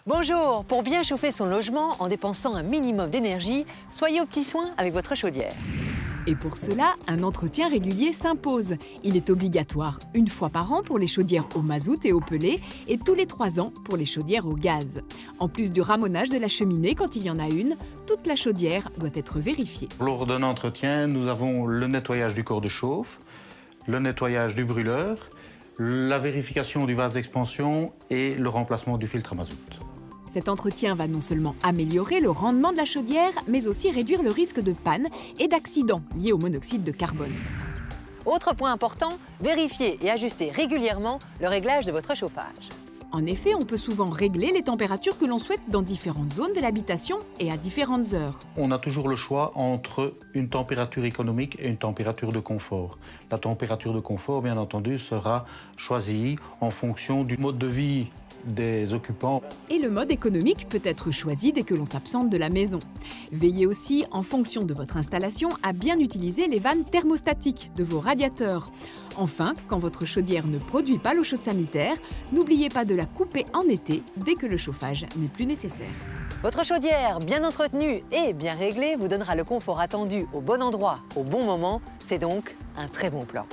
Bonjour, pour bien chauffer son logement en dépensant un minimum d'énergie, soyez aux petits soins avec votre chaudière. Et pour cela, un entretien régulier s'impose. Il est obligatoire une fois par an pour les chaudières au mazout et au pellet et tous les 3 ans pour les chaudières au gaz. En plus du ramonage de la cheminée quand il y en a une, toute la chaudière doit être vérifiée. Lors d'un entretien, nous avons le nettoyage du corps de chauffe, le nettoyage du brûleur, la vérification du vase d'expansion et le remplacement du filtre à mazout. Cet entretien va non seulement améliorer le rendement de la chaudière, mais aussi réduire le risque de panne et d'accidents liés au monoxyde de carbone. Autre point important, vérifiez et ajustez régulièrement le réglage de votre chauffage. En effet, on peut souvent régler les températures que l'on souhaite dans différentes zones de l'habitation et à différentes heures. On a toujours le choix entre une température économique et une température de confort. La température de confort, bien entendu, sera choisie en fonction du mode de vie des occupants. Et le mode économique peut être choisi dès que l'on s'absente de la maison. Veillez aussi, en fonction de votre installation, à bien utiliser les vannes thermostatiques de vos radiateurs. Enfin, quand votre chaudière ne produit pas l'eau chaude sanitaire, n'oubliez pas de la couper en été dès que le chauffage n'est plus nécessaire. Votre chaudière bien entretenue et bien réglée vous donnera le confort attendu au bon endroit, au bon moment. C'est donc un très bon plan.